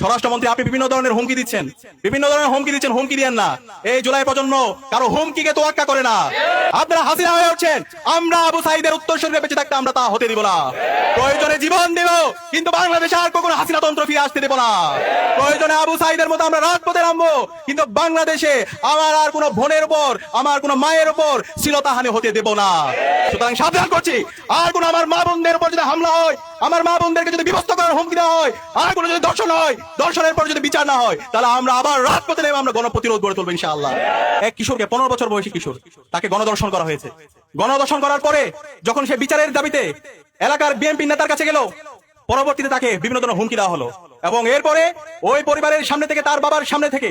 স্বরাষ্ট্রমন্ত্রী, আপনি বিভিন্ন ধরনের হুমকি দিচ্ছেন, হুমকি দিয়েন না। এই জুলাই প্রজন্ম কারো হুমকিকে তোয়াক্কা করে না। আপনারা হাসিনা হয়ে উঠছেন, আমরা আবু সাইদের উত্তরসূরিরা বেঁচে থাকতে আমরা তা হতে দিব না। প্রয়োজনে জীবন দেব, কিন্তু বাংলাদেশে আর কখনো হাসিনা তন্ত্র ফিরে আসতে দেব না। প্রয়োজনে আবু সাইদের মতো আমরা রাজপথে নামবো, কিন্তু বাংলাদেশে আমার আর কোনো বোনের উপর, আমার কোনো মায়ের উপর শ্লীলতাহানি হতে দেব না। সুতরাং সাবধান করছি, আর কোনো আমার মা বোনদের উপর যদি হামলা হয়, আমার মা বোনদেরকে যদি বিভক্ত করার হুমকি দেওয়া হয়, আর কোনো যদি দর্শন হয়, দর্শনের পর যদি বিচার না হয়, তাহলে আমরা আবার রাজপথে নেমে আমরা গণপ্রতিরোধ গড়ে তুলবো ইনশাআল্লাহ। এক কিশোরকে, 15 বছর বয়সী কিশোর, তাকে গণধর্ষণ করা হয়েছে। গণধর্ষণ করার পরে যখন সে বিচারের দাবিতে এলাকার বিএনপি নেতার কাছে গেল, পরবর্তীতে তাকে বিভিন্ন ধরনের হুমকি দেওয়া হলো এবং এরপরে ওই পরিবারের সামনে থেকে, তার বাবার সামনে থেকে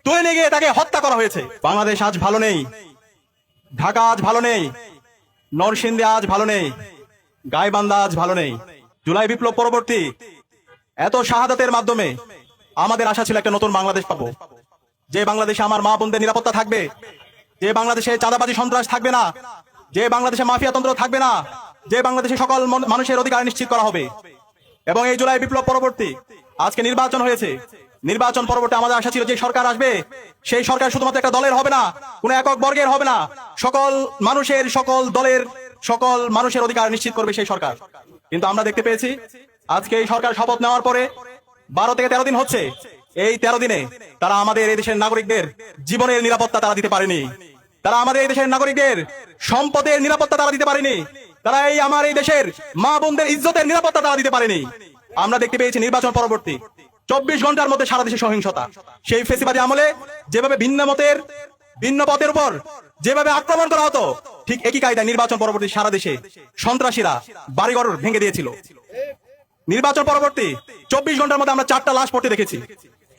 তুলে নিয়ে গিয়ে তাকে হত্যা করা হয়েছে। বাংলাদেশ আজ ভালো নেই, ঢাকা আজ ভালো নেই, নরসিংদী আজ ভালো নেই, গাইবান্ধা আজ ভালো নেই। জুলাই বিপ্লব পরবর্তী এত শাহাদাতের মাধ্যমে আমাদের আশা ছিল একটা নতুন বাংলাদেশ পাবো, যে বাংলাদেশে আমার মা বোনদের নিরাপত্তা থাকবে, যে বাংলাদেশে চাঁদাবাজি সন্ত্রাস থাকবে না, যে বাংলাদেশে মাফিয়াতন্ত্র থাকবে না, যে বাংলাদেশে সকল মানুষের অধিকার নিশ্চিত করা হবে। এবং এই জুলাই বিপ্লব পরবর্তী আজকে নির্বাচন হয়েছে। নির্বাচন পরবর্তী আমাদের আশা ছিল যে সরকার আসবে, সেই সরকার শুধুমাত্র একটা দলের হবে না, কোন একক বর্গের হবে না, সকল মানুষের, সকল দলের, সকল মানুষের অধিকার নিশ্চিত করবে সেই সরকার। কিন্তু আমরা দেখতে পেয়েছি আজকে এই সরকার শপথ নেওয়ার পরে 12 থেকে 13 দিন হচ্ছে, এই 13 দিনে তারা আমাদের এই দেশের নাগরিকদের জীবনের নিরাপত্তা তারা দিতে পারেনি, তারা আমাদের এই দেশের নাগরিকদের সম্পদের নিরাপত্তা তারা দিতে পারেনি, তারা এই আমার এই দেশের মা বোনদের ইজ্জতের নিরাপত্তা তারা দিতে পারেনি। আমরা দেখতে পেয়েছি নির্বাচন পরবর্তী 24 ঘন্টার মধ্যে সারা দেশে সহিংসতা। সেই ফেসিবাদী আমলে যেভাবে ভিন্ন মতের, ভিন্ন পথের উপর যেভাবে আক্রমণ করা হতো, ঠিক একই কায়দায় নির্বাচন পরবর্তী সারা দেশে সন্ত্রাসীরা বাড়িঘর ভেঙে দিয়েছিল। নির্বাচন পরবর্তী 24 ঘন্টার মধ্যে আমরা 4টা লাশ পড়তে দেখেছি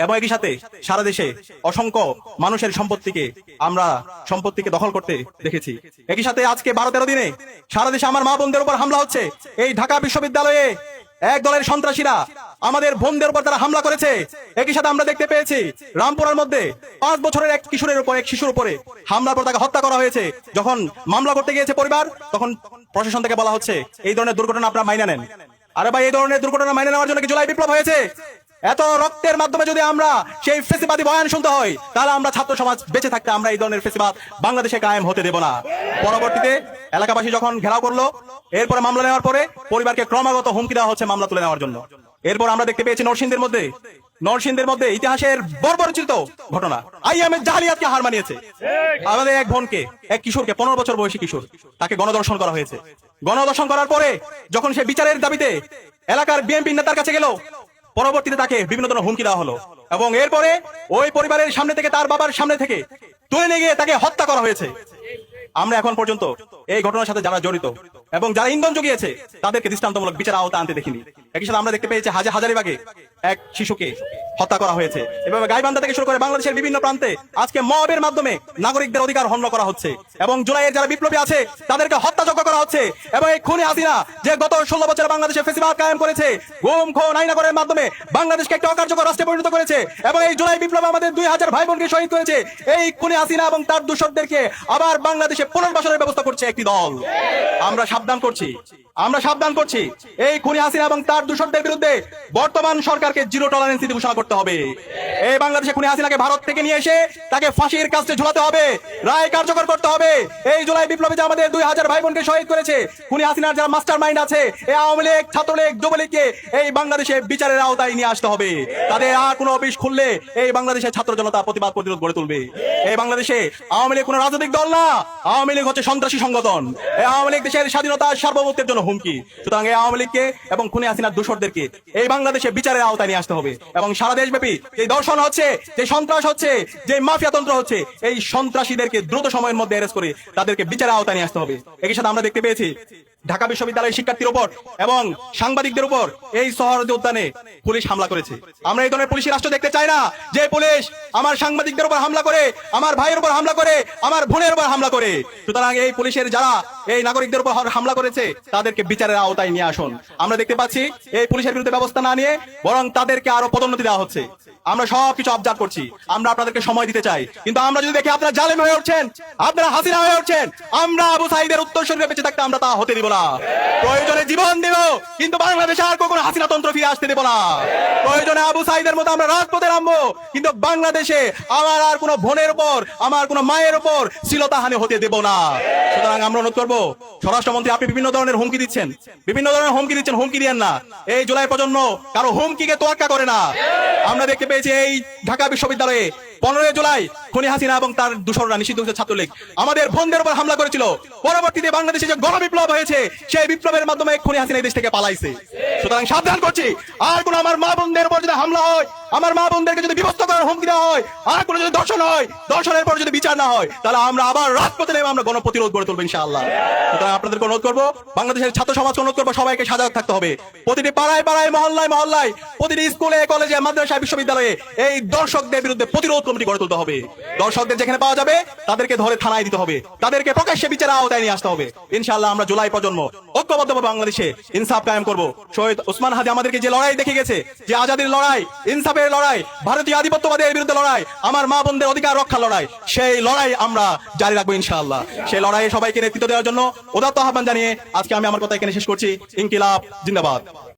এবং একই সাথে সারা দেশে অসংখ্য মানুষের সম্পত্তিকে দখল করতে দেখেছি। একই সাথে আজকে 12-13 দিনে সারা দেশে আমার মা বোনদের উপর হামলা হচ্ছে। এই ঢাকা বিশ্ববিদ্যালয়ে এক দলের সন্ত্রাসীরা আমাদের বোনদের উপর তারা হামলা করেছে। একই সাথে আমরা দেখতে পেয়েছি রামপুরার মধ্যে 5 বছরের এক কিশোরের উপর, এক শিশুর উপরে হামলার পর তাকে হত্যা করা হয়েছে। যখন মামলা করতে গিয়েছে পরিবার, তখন প্রশাসন থেকে বলা হচ্ছে এই ধরনের দুর্ঘটনা আপনারা মাইনা নেন। আরে ভাই, এই ধরনের দুর্ঘটনা মাইনে নেওয়ার জন্য কি জুলাই বিপ্লব হয়েছে? এত রক্তের মাধ্যমে যদি আমরা সেই ফেসিবাদী বয়ান শুনতে হয়, তাহলে আমরা ছাত্র সমাজ বেঁচে থাকতে আমরা এই ধরনের ফেসিবাদ বাংলাদেশে কায়েম হতে দেব না। পরবর্তীতে এলাকাবাসী যখন ঘেরাও করলো, এরপরে মামলা নেওয়ার পরে পরিবারকে ক্রমাগত হুমকি দেওয়া হচ্ছে মামলা তুলে নেওয়ার জন্য। এরপর আমরা দেখতে পেয়েছি নরসিংদীর মধ্যে ইতিহাসের বর্বরচিত ঘটনা, আইএমএর জালিয়াতকে হার মানিয়েছে। আমাদের এক বোনকে, এক কিশোরকে, 15 বছর বয়সী কিশোর, তাকে গণধর্ষণ করা হয়েছে। গণধর্ষণ করার পরে যখন সে বিচারের দাবিতে এলাকার বিএনপি নেতার কাছে গেল, পরবর্তীতে তাকে বিভিন্ন ধরনের হুমকি দেওয়া হলো এবং এরপরে ওই পরিবারের সামনে থেকে, তার বাবার সামনে থেকে তুলে নিয়ে গিয়ে তাকে হত্যা করা হয়েছে। আমরা এখন পর্যন্ত এই ঘটনার সাথে যারা জড়িত এবং যারা ইন্ধন জুগিয়েছে তাদেরকে দৃষ্টান্তমূলক বিচার আওতা আনতে দেখিনি। একই সাথে আমরা দেখতে পেয়েছি হাজারিবাগে এক শিশুকে হত্যা করা হয়েছে। এভাবে গাইবান্ধা থেকে শুরু করে বাংলাদেশের বিভিন্ন প্রান্তে আজকে মবের মাধ্যমে নাগরিকদের অধিকার হনন করা হচ্ছে এবং জুলাইয়ের যারা বিপ্লবী আছে তাদেরকে হত্যাযজ্ঞ করা হচ্ছে। এবং এই খুনি হাসিনা যে গত 16 বছর বাংলাদেশে ফেসিবাদ কায়েম করেছে, গুম খুন আইনাগরের মাধ্যমে বাংলাদেশকে একটা অকার্যকর রাষ্ট্রে পরিণত করেছে এবং এই জুলাই বিপ্লব আমাদের 2000 ভাই বোনকে শহীদ করেছে। এই খুনি হাসিনা এবং তার দূষরদেরকে আবার বাংলাদেশে পুনর্বাসনের ব্যবস্থা করছে একটি দল। আমরা সাবধান করছি এই খুনি হাসিনা এবং তার দূষরদের বিরুদ্ধে বর্তমান সরকারকে জিরো টলারেন্স নীতি ঘোষণা করতে হবে। এই বাংলাদেশে খুনি হাসিনাকে ভারত থেকে নিয়ে এসে তাকে ফাঁসির কাস্টে ঝুলাতে হবে, রায় কার্যকর করতে হবে। এই জুলাই বিপ্লবে যে আমাদের 2000 ভাই বোনকে শহীদ করেছে, খুনি হাসিনার যারা মাস্টার মাইন্ড আছে, এই আওয়ামী লীগ, ছাত্রলীগ, যুবলীগকে এই বাংলাদেশে বিচারের আওতায় নিয়ে আসতে হবে। তাদের আর কোনো অফিস খুললে এই বাংলাদেশের ছাত্র জনতা প্রতিবাদ প্রতিরোধ গড়ে তুলবে। এই বাংলাদেশে আওয়ামী লীগ কোনো রাজনৈতিক দল না, আওয়ামী লীগ হচ্ছে সন্ত্রাসী সংগঠন। এই আওয়ামী লীগ দেশের স্বাধীনতা সার্বভৌমত্বের জন্য হুমকি। সুতরাং এই আওয়ামী লীগকে এবং খুনি হাসিনার দূষরদেরকে এই বাংলাদেশে বিচারের আওতায় নিয়ে আসতে হবে এবং সারা দেশব্যাপী যে দর্শন হচ্ছে, যে সন্ত্রাস হচ্ছে, যে মাফিয়াতন্ত্র হচ্ছে, এই সন্ত্রাসীদেরকে দ্রুত সময়ের মধ্যে অ্যারেস্ট করে তাদেরকে বিচারের আওতায় নিয়ে আসতে হবে। একই সাথে আমরা দেখতে পেয়েছি ঢাকা বিশ্ববিদ্যালয়ের শিক্ষার্থীর উপর এবং সাংবাদিকদের উপর এই শহরদী উদ্যানে পুলিশ হামলা করেছে। আমরা এই ধরনের পুলিশি রাষ্ট্র দেখতে চাই না, যে পুলিশ আমার সাংবাদিকদের উপর হামলা করে, আমার ভাইয়ের উপর হামলা করে, আমার বোনের উপর হামলা করে। সুতরাং এই পুলিশের যারা এই নাগরিকদের উপর হামলা করেছে তাদেরকে বিচারের আওতায় নিয়ে আসুন। আমরা দেখতে পাচ্ছি এই পুলিশের বিরুদ্ধে ব্যবস্থা না নিয়ে বরং তাদেরকে আরো পদোন্নতি দেওয়া হচ্ছে। আমরা সবকিছু অবজার্ভ করছি, আমরা আপনাদেরকে সময় দিতে চাই, কিন্তু আমরা যদি দেখি আপনারা জালেম হয়ে উঠছেন, আপনারা হাসিনা হয়ে উঠছেন, আমরা আবু সাইদের উত্তরসূরিরা বেঁচে থাকতে আমরা তা হতে দিব না। প্রয়োজনে জীবন দেব, কিন্তু বাংলাদেশে আর কোনো হাসিনা তন্ত্র ফিরে আসতে দেব না। প্রয়োজনে আবু সাইদের মতো আমরা রাজপথে নামবো, কিন্তু বাংলাদেশে আমার আর কোনো বোনের উপর, আমার কোনো মায়ের উপর শ্লীলতাহানি হতে দেব না। সুতরাং আমরা অনুরোধ করবো, স্বরাষ্ট্রমন্ত্রী আপনি বিভিন্ন ধরনের হুমকি দিচ্ছেন, হুমকি দিয়েন না। এই জুলাই প্রজন্ম কারো হুমকিকে তোয়াক্কা করে না। আমরা দেখতে পেয়েছি এই ঢাকা বিশ্ববিদ্যালয়ে 15 জুলাই খুনি হাসিনা এবং তার দূষররা, নিষিদ্ধ ছাত্রলীগ আমাদের বোনদের উপর হামলা করেছিল। পরবর্তীতে বাংলাদেশে যে গণবিপ্লব হয়েছে, সেই বিপ্লবের মাধ্যমে খুনি হাসিনা এই দেশ থেকে পালাইছে। সুতরাং সাবধান করছি, আর কোন আমার মা বোনদের উপর যদি হামলা হয়, আমার মা বোনদেরকে যদি বিভক্ত করার হুমকি দেওয়া হয়, আর কোনো যদি দর্শন হয়, দর্শনের পর যদি বিচার না হয়, তাহলে আমরা আবার রাজপথে নেমে আমরা গণপ্রতিরোধ গড়ে তুলবো ইনশাআল্লাহ। সুতরাং আপনাদেরকে অনুরোধ করবো, বাংলাদেশের ছাত্র সমাজকে অনুরোধ করবো, সবাইকে সজাগ থাকতে হবে। প্রতিটি পাড়ায় পাড়ায়, মহল্লায় মহল্লায়, প্রতিটি স্কুলে কলেজে মাদ্রাসায় বিশ্ববিদ্যালয়ে এই দর্শকদের বিরুদ্ধে প্রতিরোধ কমিটি গড়ে তুলতে হবে। দর্শকদের যেখানে পাওয়া যাবে তাদেরকে ধরে থানায় দিতে হবে, তাদেরকে প্রকাশ্যে বিচারের আওতায় নিয়ে আসতে হবে। ইনশাআল্লাহ আমরা জুলাই প্রজন্ম ঐক্যবদ্ধভাবে বাংলাদেশে ইনসাফ কায়েম করবো। শহীদ ওসমান হাদি আমাদেরকে যে লড়াই দেখে গেছে, যে আজাদির লড়াই, ইনসাফের লড়াই, ভারতীয় আধিপত্যবাদের বিরুদ্ধে লড়াই, আমার মা বোনদের অধিকার রক্ষার লড়াই, সেই লড়াই আমরা জারি রাখবো ইনশাআল্লাহ। সেই লড়াইয়ে সবাইকে নেতৃত্ব দেওয়ার জন্য উদাত্ত আহ্বান জানিয়ে আজকে আমি আমার কথা এখানে শেষ করছি। ইনকিলাব জিন্দাবাদ।